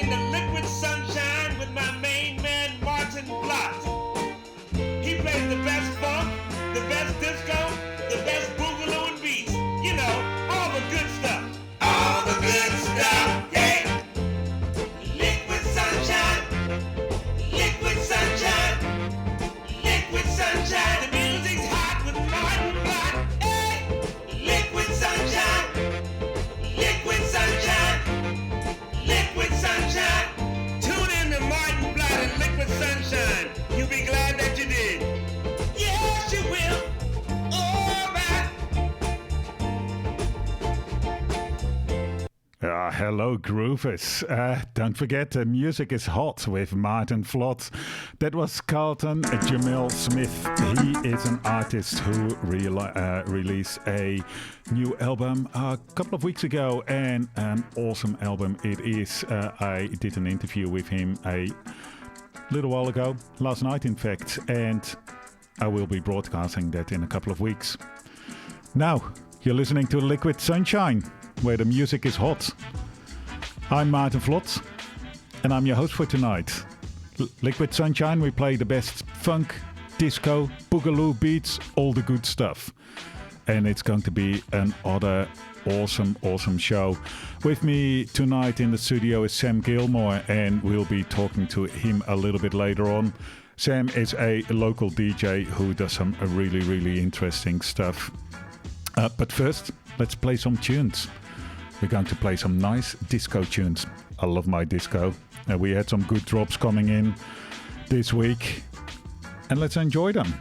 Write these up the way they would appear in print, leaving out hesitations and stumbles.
in the liquid sunshine with my main man, Maarten Vlot. He plays the best funk, the best disco, the best boogaloo and beats. You know, all the good stuff. All the good stuff, yeah. Liquid sunshine, liquid sunshine, liquid sunshine. The music's hot with Maarten Vlot. Hey, liquid sunshine, liquid sunshine, liquid sunshine. Tune in to Maarten Vlot and Liquid Sunshine. You'll be glad that you did. Yes, you will. Hello Groovers. Don't forget, the music is hot with Maarten Vlot. That was Carlton Jamil Smith. He is an artist who released a new album a couple of weeks ago, and an awesome album it is. I did an interview with him a little while ago, last night in fact, and I will be broadcasting that in a couple of weeks. Now, you're listening to Liquid Sunshine, where the music is hot. I'm Maarten Vlot, and I'm your host for tonight. Liquid Sunshine, we play the best funk, disco, boogaloo beats, all the good stuff. And it's going to be another awesome show. With me tonight in the studio is Sam Gilmore, and we'll be talking to him a little bit later on. Sam is a local DJ who does some really interesting stuff. But first, let's play some tunes. We're going to play some nice disco tunes. I love my disco. We had some good drops coming in this week, and let's enjoy them.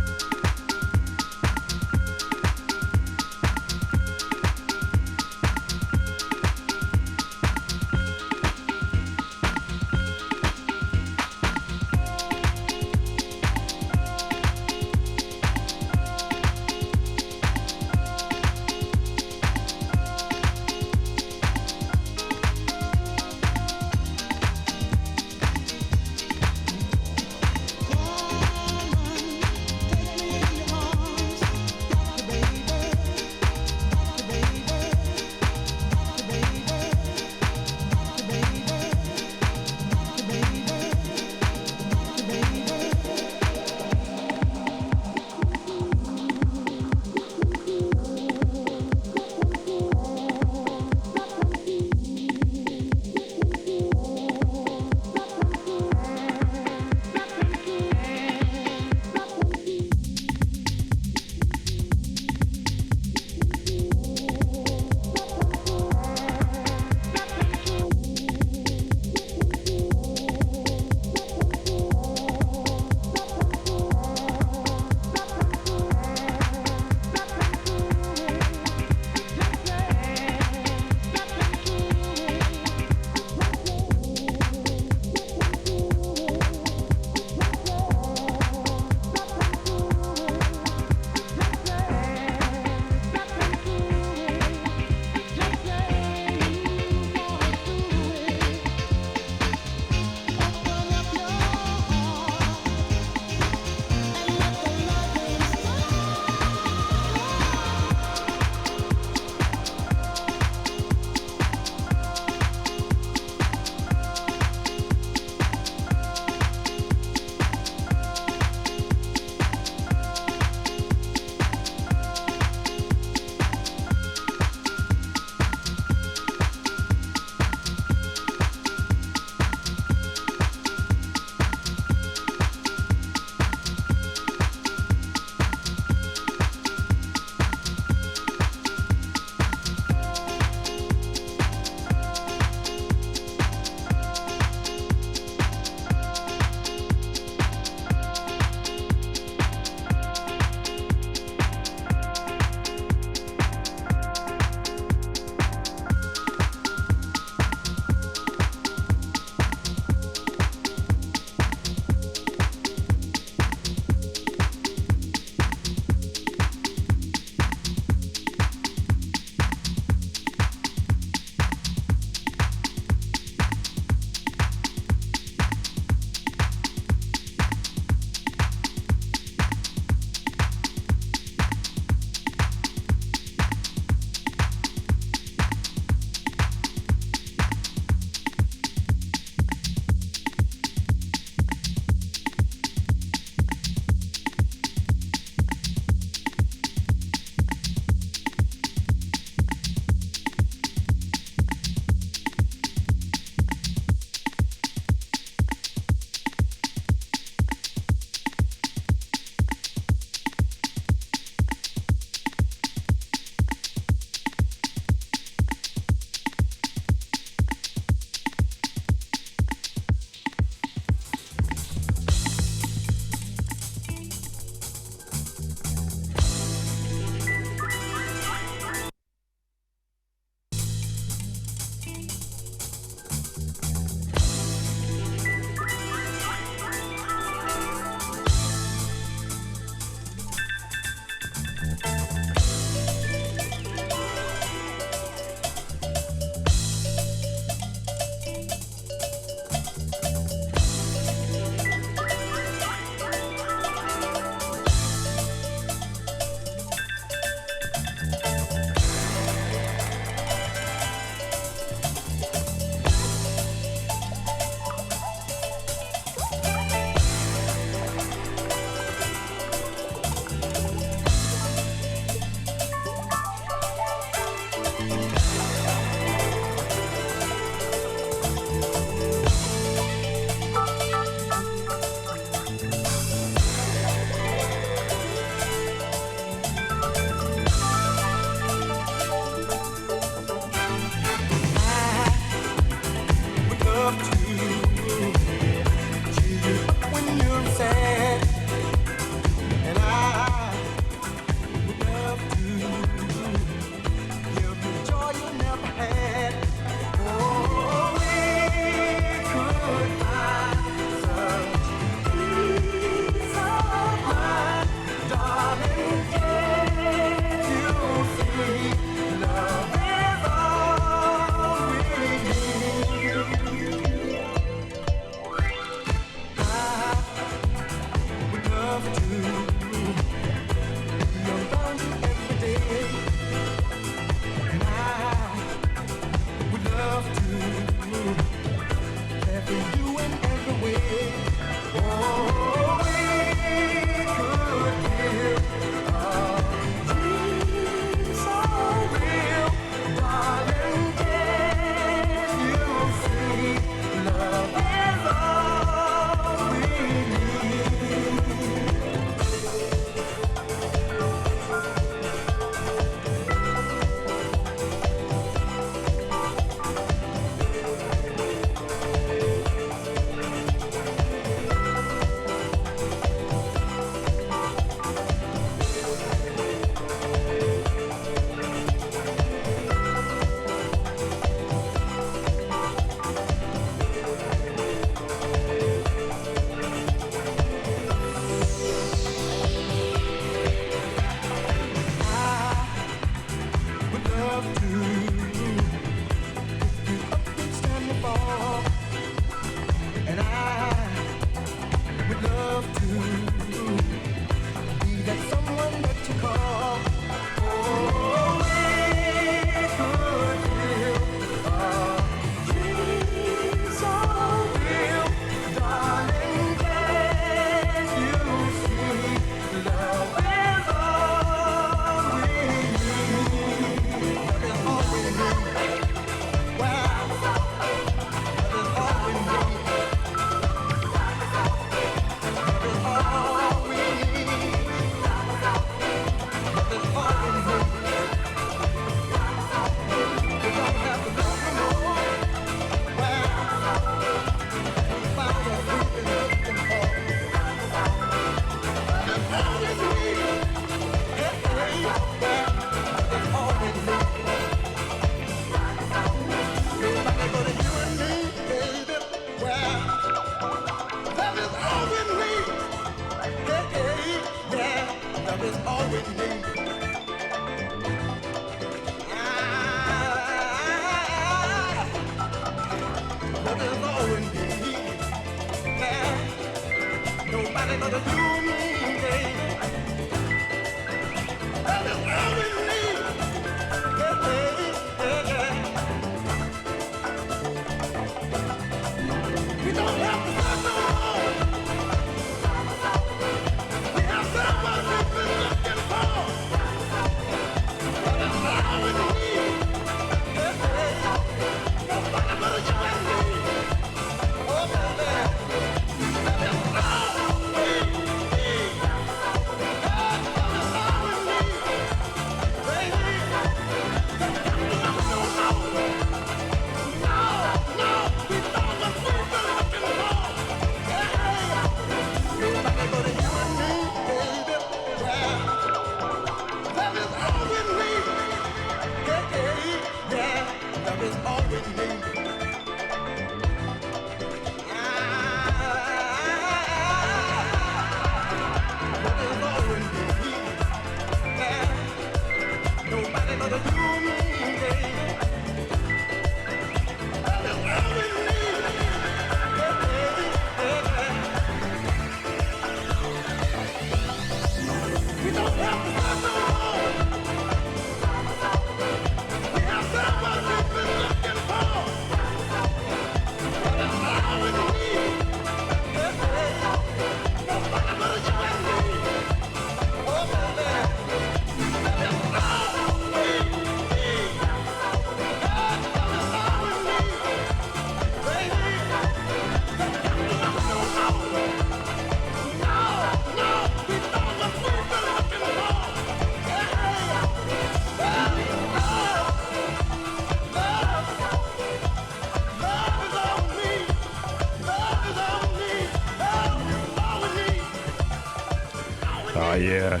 Yeah.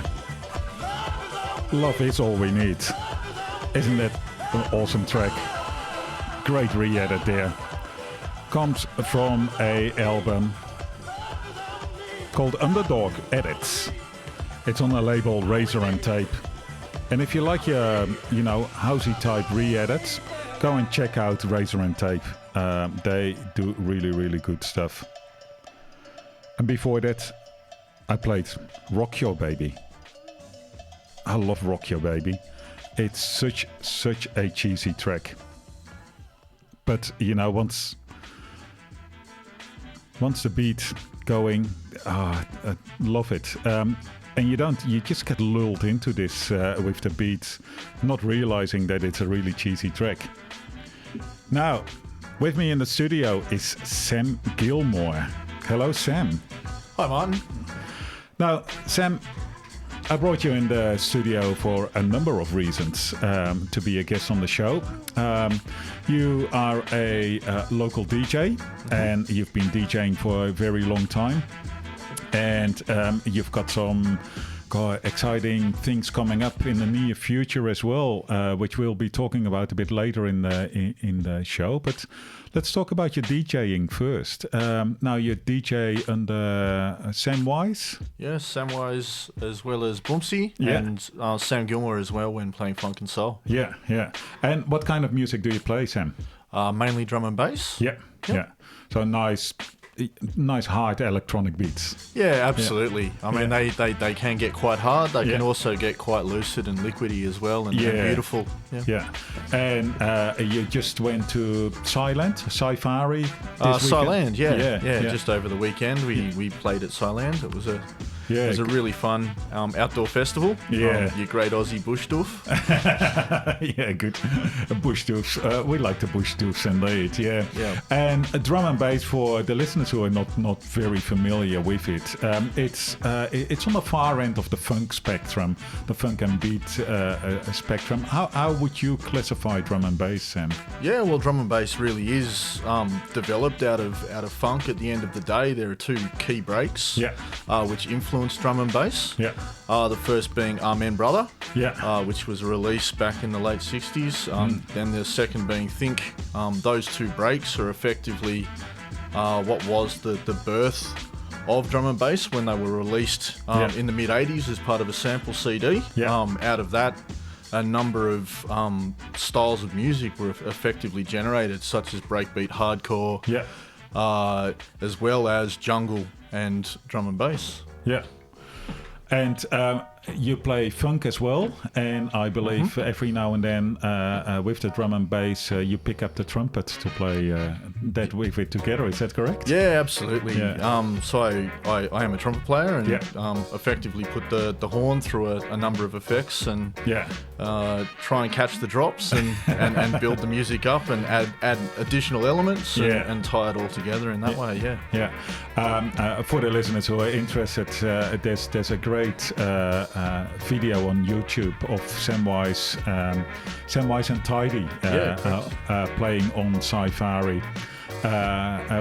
Love is all we need. Isn't that an awesome track? Great re-edit there. Comes from a album called Underdog Edits. It's on a label Razor and Tape. And if you like your, housey type re-edits, go and check out Razor and Tape. They do really, really good stuff. And before that, I played Rock Your Baby. I love Rock Your Baby. It's such a cheesy track. But, once the beat going, I love it. And you just get lulled into this with the beat, not realizing that it's a really cheesy track. Now, with me in the studio is Sam Gilmore. Hello, Sam. Hi, Maarten. Now, Sam, I brought you in the studio for a number of reasons to be a guest on the show. You are a local DJ, and you've been DJing for a very long time. And you've got some exciting things coming up in the near future as well, which we'll be talking about a bit later in the show. But let's talk about your DJing first. Now you DJ under Samwise. Yes, Samwise as well as Boomsy, Yeah. and Sam Gilmore as well when playing funk and soul. Yeah. And what kind of music do you play, Sam? Mainly drum and bass. Yeah. So nice hard electronic beats. Yeah, absolutely. I mean, they can get quite hard. They can also get quite lucid and liquidy as well, and beautiful. Yeah. And you just went to Safari this Siland, weekend? yeah. Just over the weekend, we played at Siland. It was a really fun outdoor festival. Yeah. Your great Aussie bush doof. Yeah, good. Bush doofs. We like the bush doofs indeed, yeah. And drum and bass, for the listeners who are not very familiar with it, it's on the far end of the funk spectrum, the funk and beat spectrum. How would you classify drum and bass, Sam? Yeah, well, drum and bass really is developed out of funk. At the end of the day, there are two key breaks, which influence drum and bass. The first being Amen Brother, which was released back in the late 60s. Then the second being Think. Those two breaks are effectively what was the birth of drum and bass when they were released in the mid 80s as part of a sample CD. Out of that, a number of styles of music were effectively generated, such as breakbeat, hardcore, as well as jungle and drum and bass. Yeah. And you play funk as well, and I believe every now and then with the drum and bass you pick up the trumpet to play that with it together. Is that correct? Yeah, absolutely. Yeah. So I am a trumpet player and effectively put the horn through a number of effects and try and catch the drops and build the music up and add additional elements and tie it all together in that way. For the listeners who are interested, there's a great video on YouTube of Samwise and Tidy playing on Safari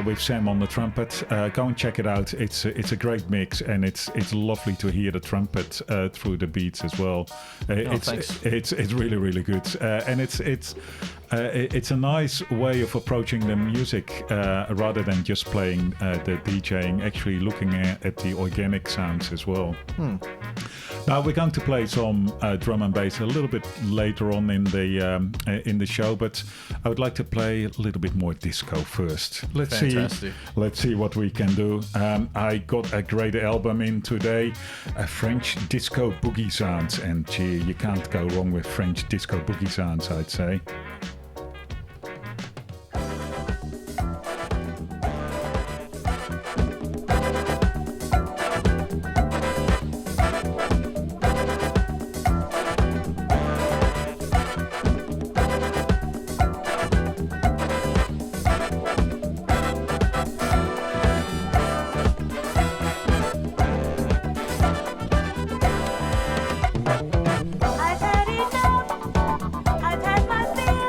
with Sam on the trumpet. Go and check it out. It's a great mix, and it's lovely to hear the trumpet through the beats as well. It's really, really good, and it's a nice way of approaching the music rather than just playing the DJing, actually looking at the organic sounds as well. Now we're going to play some drum and bass a little bit later on in the show, but I would like to play a little bit more disco first. Let's see what we can do. I got a great album in today, French disco boogie sounds, and gee, you can't go wrong with French disco boogie sounds, I'd say. I've had enough. I've had my fill.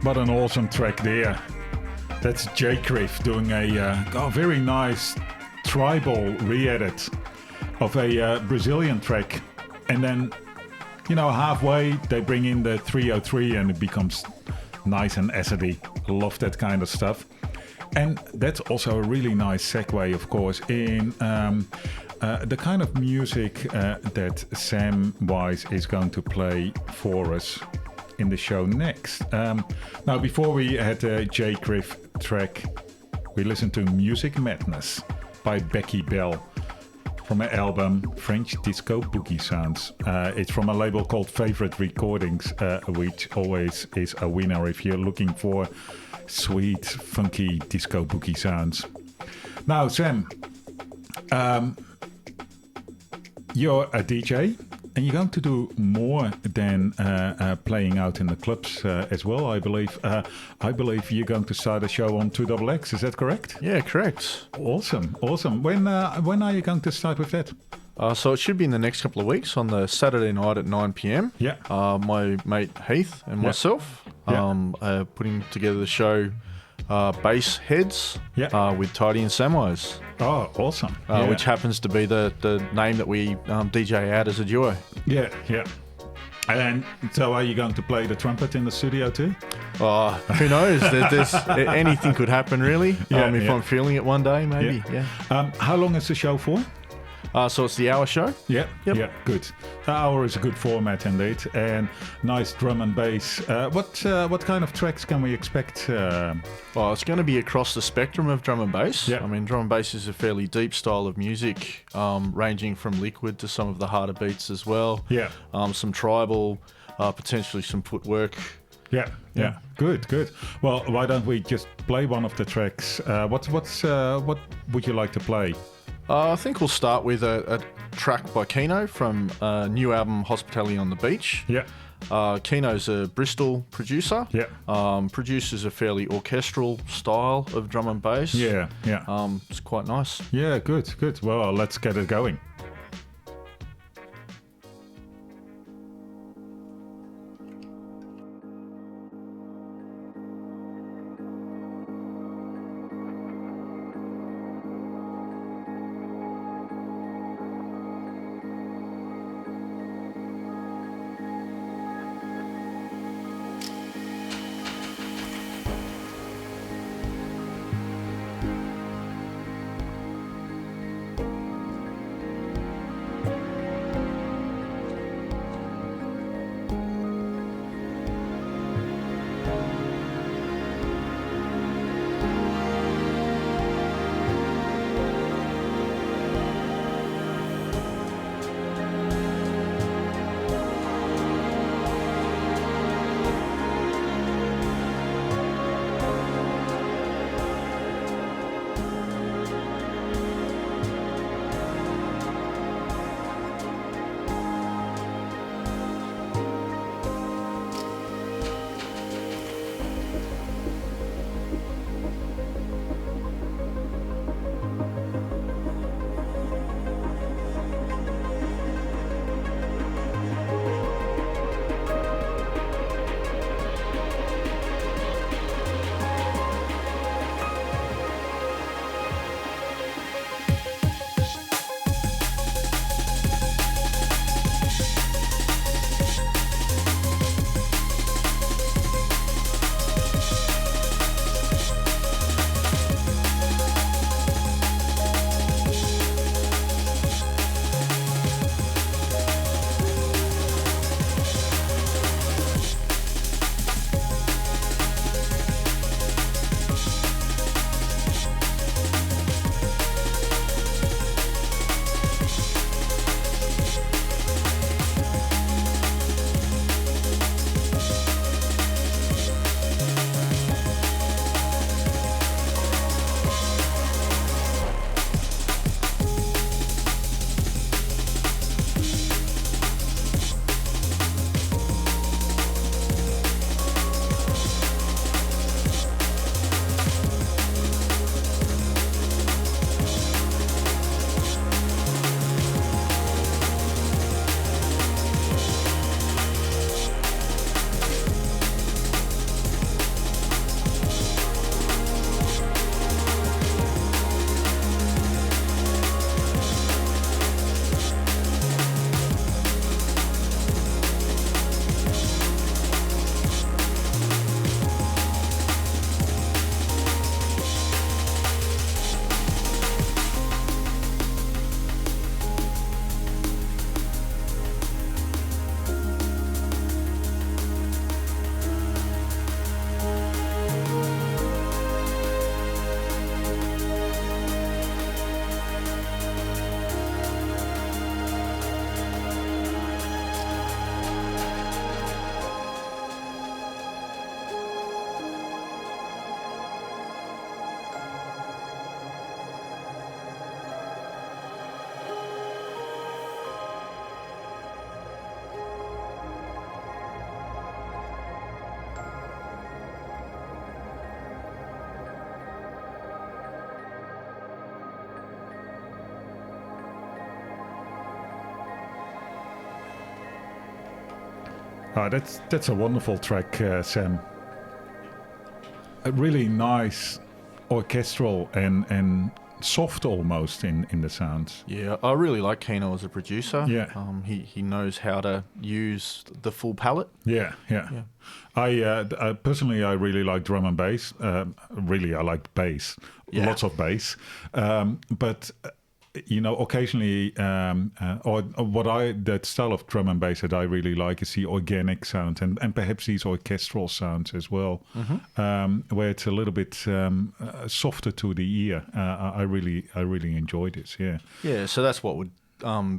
What an awesome track there. That's J Griff doing a very nice tribal re-edit of a Brazilian track. And then, halfway they bring in the 303 and it becomes nice and acidy. Love that kind of stuff. And that's also a really nice segue, of course, in the kind of music that Samwise is going to play for us in the show next. Now, before we had a J Griff track, we listened to Music Madness by Becky Bell from her album French Disco Boogie Sounds. It's from a label called Favorite Recordings, which always is a winner if you're looking for sweet, funky disco boogie sounds. Now, Sam, you're a DJ and you're going to do more than playing out in the clubs as well, I believe. I believe you're going to start a show on 2XX, is that correct? Yeah, correct. Awesome. When are you going to start with that? So it should be in the next couple of weeks on the Saturday night at 9 p.m. Yeah. My mate Heath and myself are putting together the show Bass Headz with Tidy and Samwise. Oh, awesome. Which happens to be the name that we DJ out as a duo. Yeah. And so are you going to play the trumpet in the studio too? Who knows? There's anything could happen, really. If I'm feeling it one day, maybe. Yeah. How long is the show for? So it's the hour show? Yeah, good. The hour is a good format indeed, and nice drum and bass. What kind of tracks can we expect? It's going to be across the spectrum of drum and bass. Yeah. I mean, drum and bass is a fairly deep style of music, ranging from liquid to some of the harder beats as well. Yeah. Some tribal, potentially some footwork. Yeah. Good. Well, why don't we just play one of the tracks? What would you like to play? I think we'll start with a track by Keno from a new album, Hospitality on the Beach. Yeah. Keno's a Bristol producer. Yeah. Produces a fairly orchestral style of drum and bass. Yeah. It's quite nice. Yeah, good. Well, let's get it going. That's a wonderful track, Sam. A really nice orchestral and soft almost in the sounds. Yeah, I really like Keno as a producer. Yeah. He knows how to use the full palette. Yeah. I personally, I really like drum and bass. Really, I like bass. Yeah. Lots of bass. But occasionally, that style of drum and bass that I really like is the organic sound and perhaps these orchestral sounds as well, where it's a little bit softer to the ear. I really enjoy this. Yeah. Yeah. So that's what would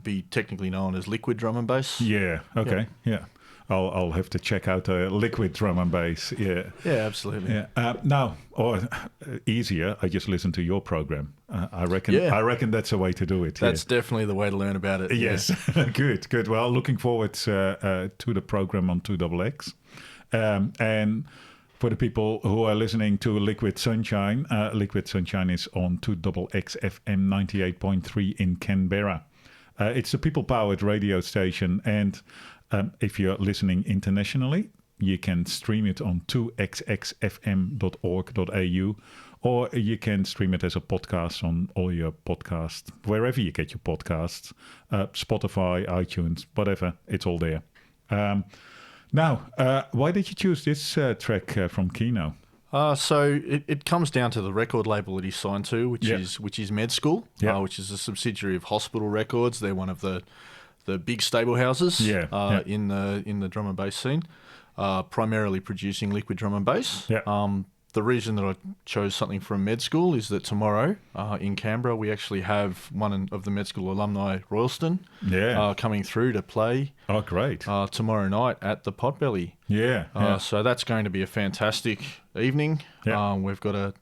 be technically known as liquid drum and bass. Yeah. Okay. Yeah. I'll have to check out a liquid drum and bass. Yeah. Yeah, absolutely. Yeah. Now, or easier, I just listen to your program. I reckon that's a way to do it. That's definitely the way to learn about it. Yes. Good. Well, looking forward to the program on 2XX. And for the people who are listening to Liquid Sunshine is on 2XX FM 98.3 in Canberra. It's a people-powered radio station, and if you're listening internationally, you can stream it on 2xxfm.org.au, or you can stream it as a podcast on all your podcasts, wherever you get your podcasts, Spotify, iTunes, whatever, it's all there. Now, why did you choose this track from Keno? So it comes down to the record label that he's signed to, which is Med School, which is a subsidiary of Hospital Records. They're one of the big stable houses in the drum and bass scene, primarily producing liquid drum and bass. Yeah. The reason that I chose something from Med School is that tomorrow in Canberra we actually have one of the Med School alumni, Royalston, coming through to play. Oh, great! Tomorrow night at the Potbelly. Yeah. So that's going to be a fantastic evening. Yeah. We've got a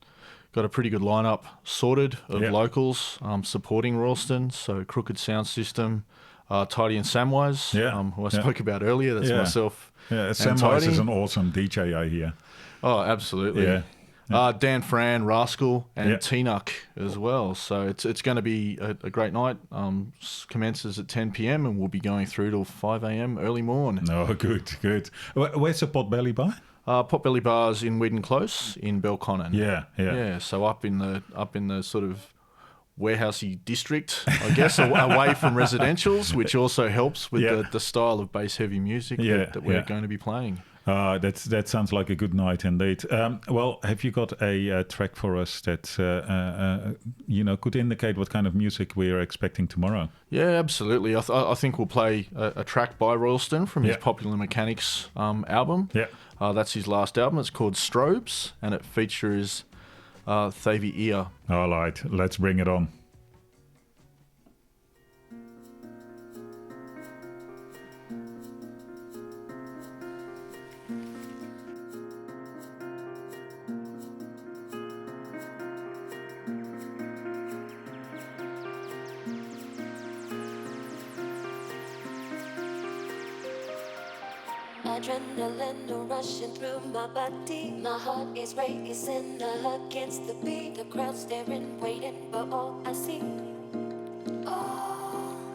pretty good lineup sorted of locals supporting Royalston. So Crooked Sound System, Tidy and Samwise, who I spoke about earlier. That's myself. Yeah, Samwise is an awesome DJ, I hear. Oh, absolutely. Yeah. Dan Fran, Rascal, and T-Nuck as well. So it's going to be a great night. Commences at 10 p.m. and we'll be going through till 5 a.m. early morn. Oh, good. Where's the Potbelly Bar? Potbelly Bar's in Whedon Close in Belconnen. Yeah. So up in the sort of warehousey district, I guess, away from residentials, which also helps with the style of bass heavy music that we're going to be playing. That sounds like a good night indeed. Well, have you got a track for us that could indicate what kind of music we are expecting tomorrow? Yeah, absolutely. I think we'll play a track by Royalston from his Popular Mechanics album. Yeah, that's his last album. It's called Strobes, and it features Thavy Ear. All right, let's bring it on. Adrenaline rushing through my body. My heart is racing against the beat. The crowd staring, waiting, but all I see.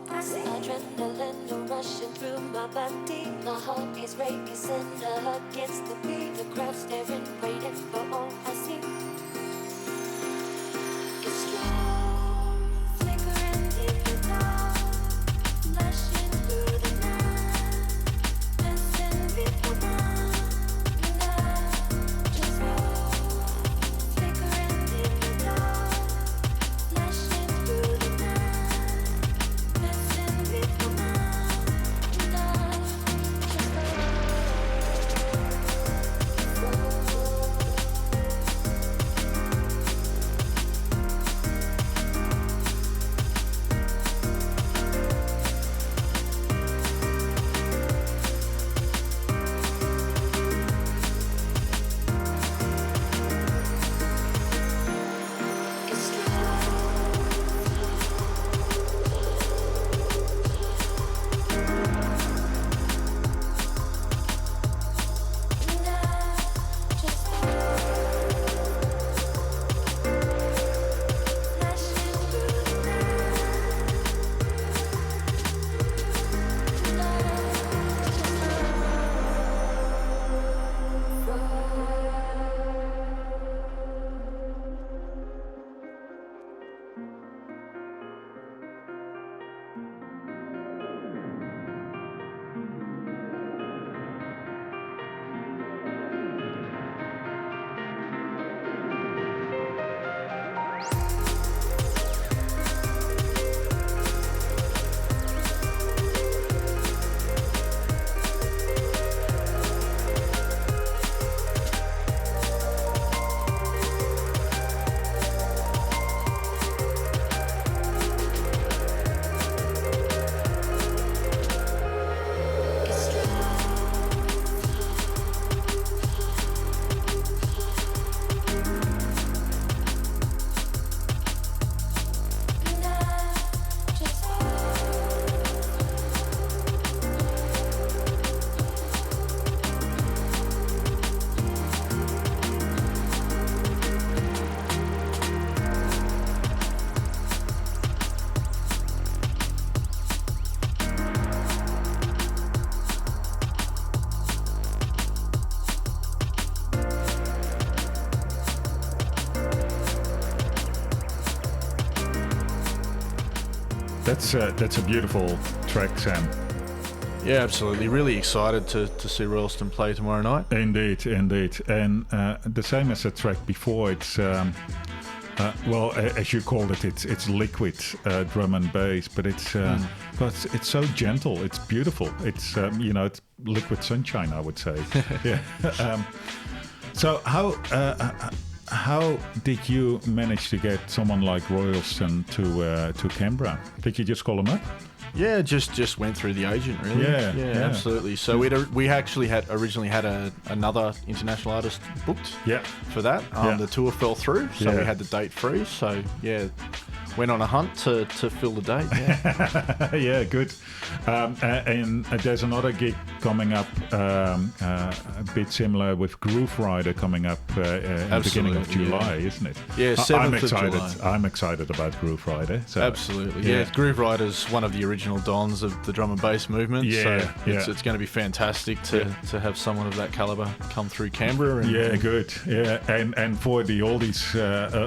Adrenaline rushing through my body. My heart is racing against the beat. The crowd staring, waiting, but all I see. It's strong, flickering in the dark, flashing through the night. That's a beautiful track, Sam. Yeah, absolutely. Really excited to see Royalston play tomorrow night. Indeed. And the same as the track before, it's well, as you called it, it's liquid drum and bass, but it's so gentle. It's beautiful. It's it's liquid sunshine, I would say. Yeah. So how did you manage to get someone like Royalston to Canberra? Did you just call him up? Yeah, just went through the agent, really. Yeah. Absolutely. So we actually originally had another international artist booked. Yeah. For that, the tour fell through, so we had the date free. So yeah, went on a hunt to fill the date. Yeah. Yeah, good. And there's another gig coming up, a bit similar with Groove Rider coming up in the beginning of July, isn't it? Yeah, 7th of July. I'm excited about Groove Rider. So. Absolutely. Yeah, Groove Rider's one of the original dons of the drum and bass movement. Yeah, so it's going to be fantastic to have someone of that caliber come through Canberra. And, good. Yeah, and for the oldies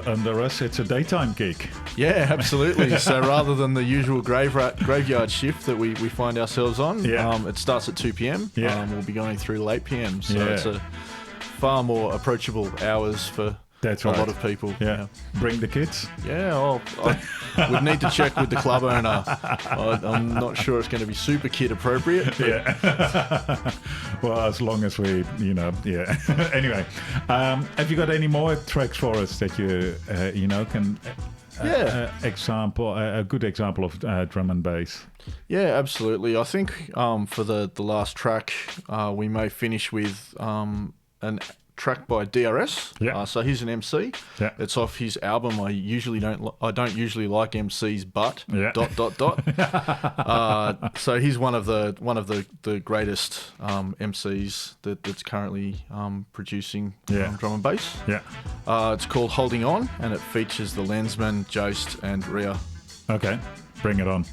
under us, it's a daytime gig. Yeah, absolutely. So rather than the usual graveyard shift that we find ourselves on, it starts at 2 p.m. We'll be going through till 8 p.m. So it's a far more approachable hours for a lot of people. Yeah. Bring the kids? Yeah, I would need to check with the club owner. I'm not sure it's going to be super kid appropriate. Yeah. Well, as long as we, Anyway, have you got any more tracks for us that you, can... a good example of drum and bass. Yeah, absolutely. I think for the last track, we may finish with an track by DRS. Yeah. So he's an MC. Yeah. It's off his album. I don't usually like MCs, but ... So he's one of the greatest MCs that's currently producing drum and bass. Yeah. It's called Holding On, and it features the Lensman, Jost, and Rhea. Okay, bring it on.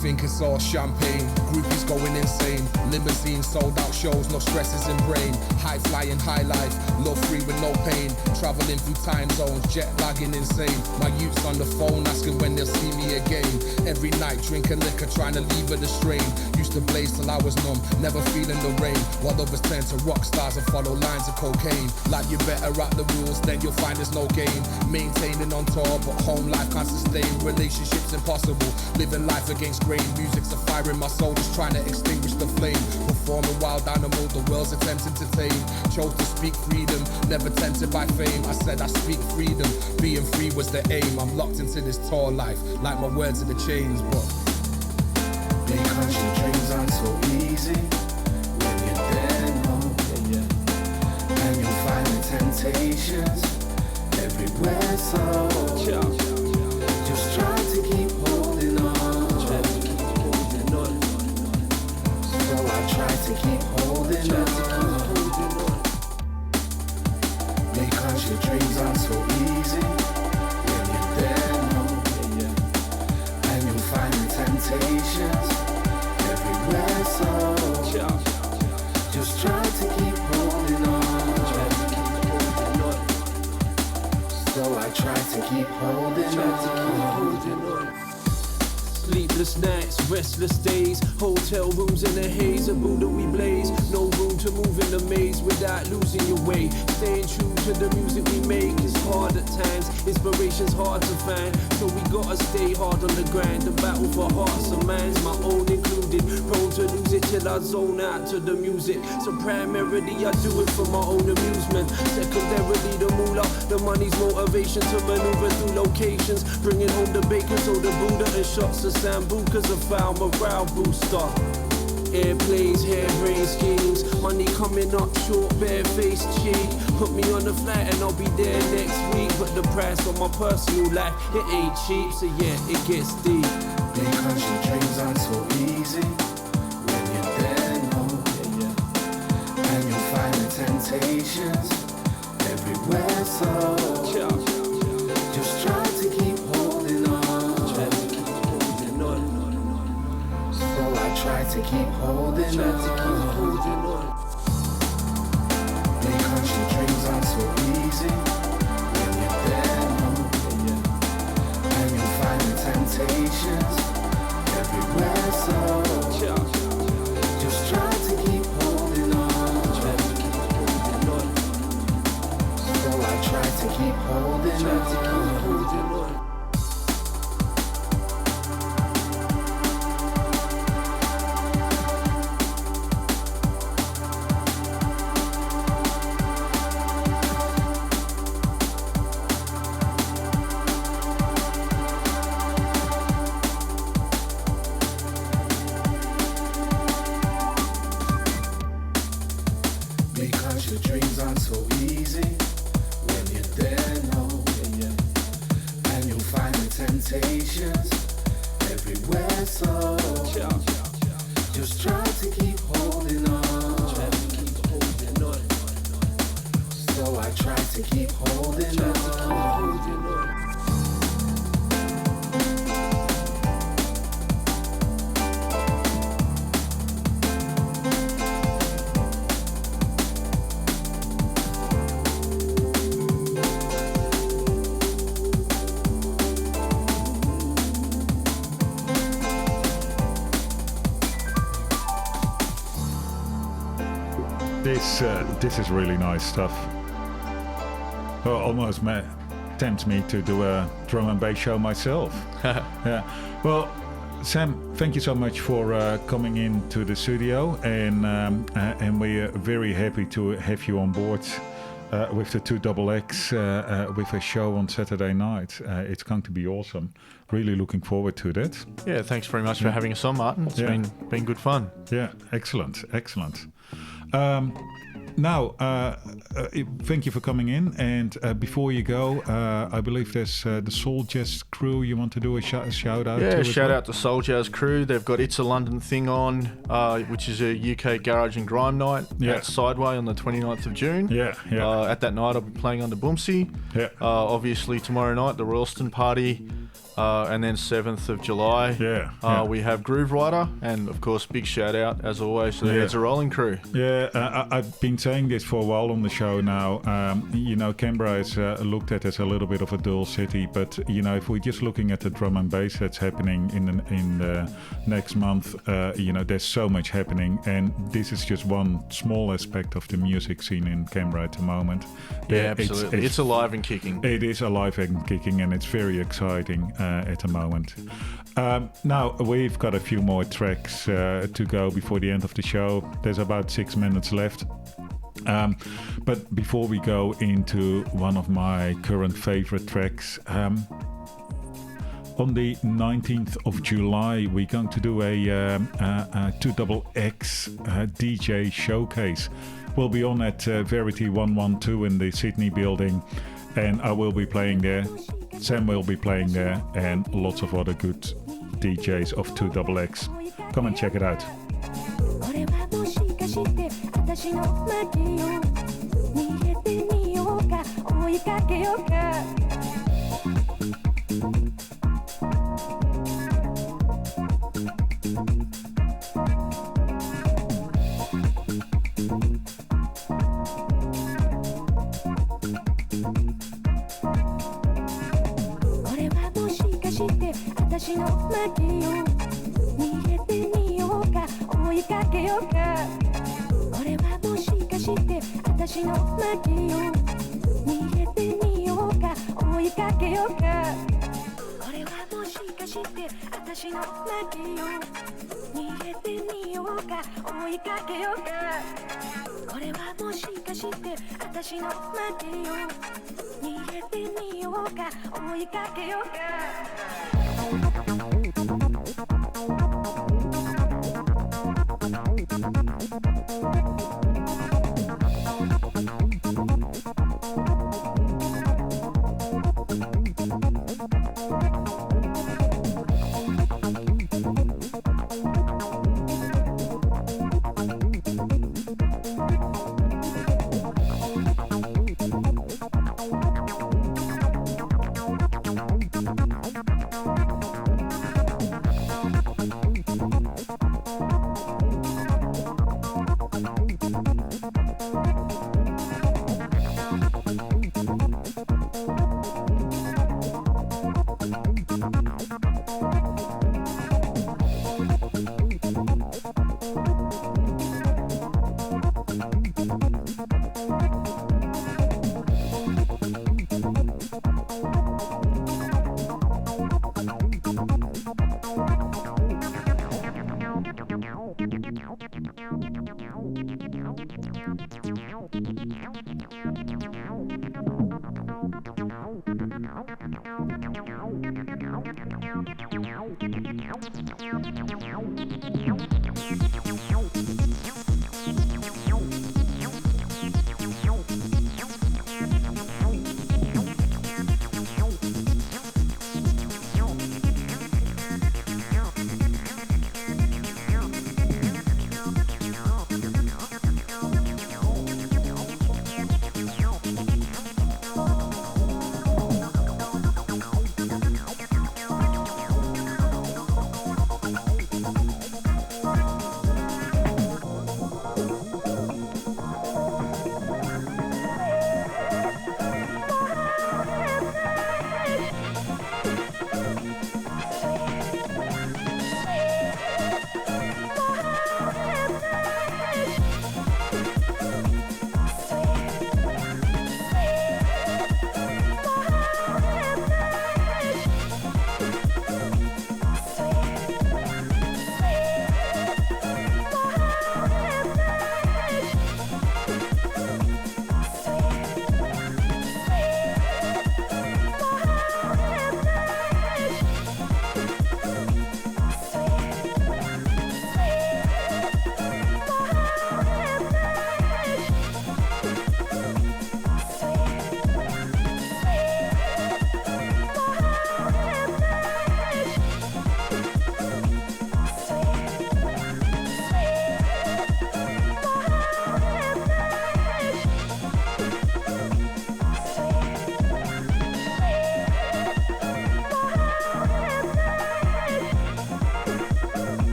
Think it's all champagne, groupies going insane, limousine sold out shows, no stresses in brain, high flying, high life, love free with no pain, traveling through time zones, jet lagging insane, my youths on the phone asking when they'll see me again, every night drinking liquor trying to leave it a strain, used to blaze till I was numb, never feeling the rain, while others turn to rock stars and follow lines of cocaine, like you better wrap the rules, then you'll find there's no game, maintaining on tour, but home life can't sustain, relationships impossible, living life against grain, music's a fire in my soul, just trying to extinguish the flame. Performing wild animal, the world's attempting to tame. Chose to speak freedom, never tempted by fame. I said I speak freedom, being free was the aim. I'm locked into this tour life, like my words in the chains, but because your dreams aren't so easy when you're there, no. And you'll find the temptations everywhere, so just try to keep holding on. So I try to keep holding on. Because your dreams aren't so easy when you're there, no. And you'll find the temptations everywhere, so just try to keep holding on. So I try to keep holding on. Sleepless nights, restless days, hotel rooms in the haze, a Buddha we blaze. No room to move in the maze without losing your way. Staying true to to the music we make is hard at times. Inspiration's hard to find, so we gotta stay hard on the grind. The battle for hearts and minds, my own included. Prone to lose it till I zone out to the music. So primarily I do it for my own amusement. Secondarily the moolah, the money's motivation to maneuver through locations. Bringing home the bacon, so the Buddha and shots of Sambuca's a foul morale booster. Airplanes, harebrained schemes, money coming up short, bare-faced cheek. Put me on the flight and I'll be there next week. But the price on my personal life, it ain't cheap, so yeah, it gets deep. Because your dreams aren't so easy when you're there, no. And you'll find the temptations everywhere, so just try to keep holding on. So I try to keep holding on. Because your dreams aren't so easy when you're there, no. And you'll find the temptations everywhere, so just try to keep holding on. So I try to keep holding on. This is really nice stuff. Well, almost tempts me to do a drum and bass show myself. Yeah. Well, Sam, thank you so much for coming into the studio, and we're very happy to have you on board with the 2XX with a show on Saturday night. It's going to be awesome. Really looking forward to that. Yeah, thanks very much for having us on, Maarten. It's been good fun. Yeah, excellent. Now, thank you for coming in. And before you go, I believe there's the Soul Jazz crew. You want to do a shout out? Yeah, shout out to Soul Jazz crew. They've got It's a London Thing on, which is a UK garage and grime night at Sideway on the 29th of June. At that night, I'll be playing under Boomsy. Obviously, tomorrow night, the Royalston party. And then 7th of July, we have Groove Rider, and of course, big shout out as always to the Heads a Rolling crew. I've been saying this for a while on the show now. Canberra is looked at as a little bit of a dull city, but if we're just looking at the drum and bass that's happening in the next month, there's so much happening, and this is just one small aspect of the music scene in Canberra at the moment. Yeah, absolutely. It's alive and kicking. It is alive and kicking, and it's very exciting. At the moment. Now we've got a few more tracks to go before the end of the show. There's about 6 minutes left. But before we go into one of my current favorite tracks, on the 19th of July, we're going to do a 2XX DJ showcase. We'll be on at Verity 112 in the Sydney building, and I will be playing there. Sam will be playing there, and lots of other good DJs of 2XX. Come and check it out. 逃げてみようか追いかけようかこれはもしかして私の負けよ逃げてみようか追いかけようかこれはもしかして私の負けよ逃げてみようか追いかけようか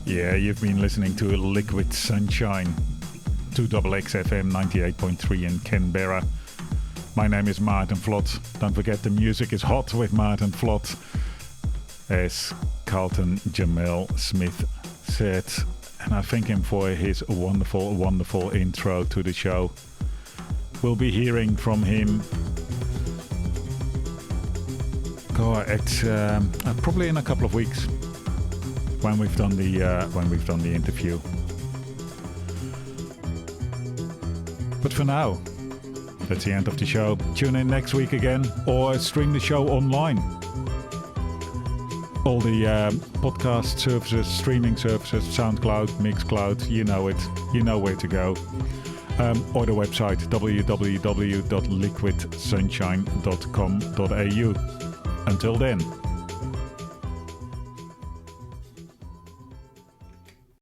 Yeah, you've been listening to Liquid Sunshine, 2XX FM 98.3 in Canberra. My name is Maarten Vlot. Don't forget the music is hot with Maarten Vlot. As Carlton Jamel Smith said, and I thank him for his wonderful, wonderful intro to the show. We'll be hearing from him probably in a couple of weeks when we've done the interview. But for now, that's the end of the show. Tune in next week again or stream the show online. All the podcast services, streaming services, SoundCloud, Mixcloud, you know it. You know where to go. Or the website www.liquidsunshine.com.au. Until then.